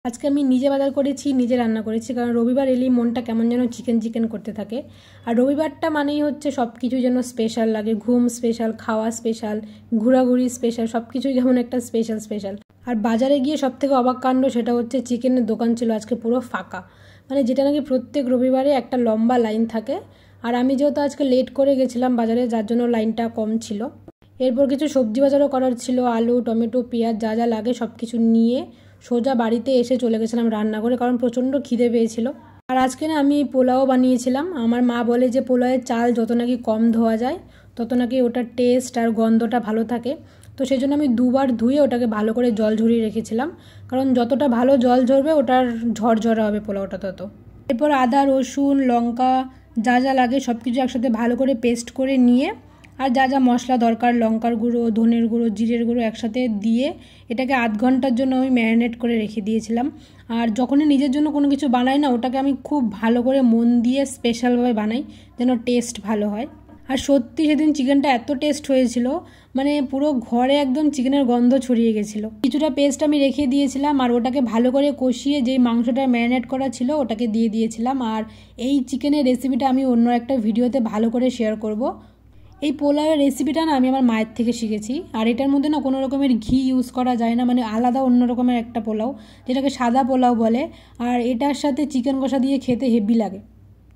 আজকে আমি নিজে বাজার করেছি, নিজে রান্না করেছি, কারণ রবিবার এলেই মনটা কেমন যেন চিকেন চিকেন করতে থাকে। আর রবিবারটা মানেই হচ্ছে সব কিছু যেন স্পেশাল লাগে, ঘুম স্পেশাল, খাওয়া স্পেশাল, ঘোরাঘুরি স্পেশাল, সব কিছুই যেমন একটা স্পেশাল স্পেশাল। আর বাজারে গিয়ে সব থেকে অবাক কাণ্ড সেটা হচ্ছে চিকেনের দোকান ছিল আজকে পুরো ফাঁকা, মানে যেটা নাকি প্রত্যেক রবিবারে একটা লম্বা লাইন থাকে। আর আমি যেহেতু আজকে লেট করে গেছিলাম বাজারে, যার জন্য লাইনটা কম ছিল। এরপর কিছু সবজি বাজারও করার ছিল, আলু, টমেটো, পেঁয়াজ, যা যা লাগে সব কিছু নিয়ে সোজা বাড়িতে এসে চলে গেছিলাম রান্না করে, কারণ প্রচণ্ড খিদে পেয়েছিল। আর আজকে না আমি পোলাও বানিয়েছিলাম। আমার মা বলে যে পোলাওয়ের চাল যত নাকি কম ধোয়া যায় তত নাকি ওটার টেস্ট আর গন্ধটা ভালো থাকে। তো সেই জন্য আমি দুবার ধুয়ে ওটাকে ভালো করে জল ঝরিয়ে রেখেছিলাম, কারণ যতটা ভালো জল ঝরবে ওটার ঝরঝরা হবে পোলাওটা তত। এরপর আদা, রসুন, লঙ্কা যা যা লাগে সব কিছু একসাথে ভালো করে পেস্ট করে নিয়ে, আর যা যা মশলা দরকার, লঙ্কার গুঁড়ো, ধনের গুঁড়ো, জিরের গুঁড়ো একসাথে দিয়ে এটাকে আধ ঘন্টার জন্য আমি ম্যারিনেট করে রেখে দিয়েছিলাম। আর যখনই নিজের জন্য কোনো কিছু বানাই না, ওটাকে আমি খুব ভালো করে মন দিয়ে স্পেশালভাবে বানাই যেন টেস্ট ভালো হয়। আর সত্যি সেদিন চিকেনটা এত টেস্ট হয়েছিল, মানে পুরো ঘরে একদম চিকেনের গন্ধ ছড়িয়ে গেছিলো। কিছুটা পেস্ট আমি রেখে দিয়েছিলাম আর ওটাকে ভালো করে কষিয়ে যেই মাংসটা ম্যারিনেট করা ছিল ওটাকে দিয়ে দিয়েছিলাম। আর এই চিকেনের রেসিপিটা আমি অন্য একটা ভিডিওতে ভালো করে শেয়ার করব। এই পোলাওয়ের রেসিপিটা না আমি আমার মায়ের থেকে শিখেছি। আর এটার মধ্যে না কোনো রকমের ঘি ইউজ করা যায় না, মানে আলাদা অন্য রকমের একটা পোলাও, যেটাকে সাদা পোলাও বলে। আর এটার সাথে চিকেন কষা দিয়ে খেতে হেভি লাগে।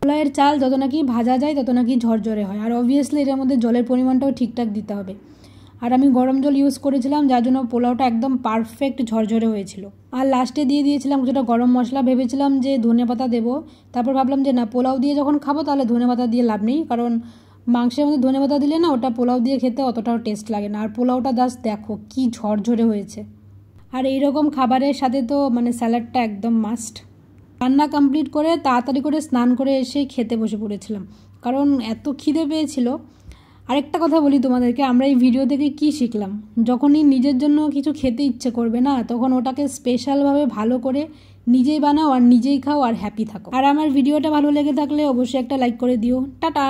পোলাওয়ের চাল যত নাকি ভাজা যায় তত নাকি ঝরঝরে হয়। আর অবভিয়াসলি এটার মধ্যে জলের পরিমাণটাও ঠিকঠাক দিতে হবে। আর আমি গরম জল ইউজ করেছিলাম, যার জন্য পোলাওটা একদম পারফেক্ট ঝরঝরে হয়েছিল। আর লাস্টে দিয়ে দিয়েছিলাম কিছুটা গরম মশলা। ভেবেছিলাম যে ধনেপাতা দেবো, তারপর ভাবলাম যে না, পোলাও দিয়ে যখন খাবো তাহলে ধনেপাতা দিয়ে লাভ নেই, কারণ মাংসের মধ্যে ধনেপাতা দিলে না ওটা পোলাও দিয়ে খেতে অতটাও টেস্ট লাগে না। আর পোলাওটা জাস্ট দেখো কি ঝরঝরে হয়েছে। আর এইরকম খাবারের সাথে তো মানে স্যালাডটা একদম মাস্ট। রান্না কমপ্লিট করে তাড়াতাড়ি করে স্নান করে এসেই খেতে বসে পড়েছিলাম, কারণ এত খিদে পেয়েছিল। আরেকটা কথা বলি তোমাদেরকে, আমরা এই ভিডিও থেকে কি শিখলাম, যখনই নিজের জন্য কিছু খেতে ইচ্ছে করবে না, তখন ওটাকে স্পেশালভাবে ভালো করে নিজেই বানাও আর নিজেই খাও আর হ্যাপি থাকো। আর আমার ভিডিওটা ভালো লেগে থাকলে অবশ্যই একটা লাইক করে দিও। টাটা।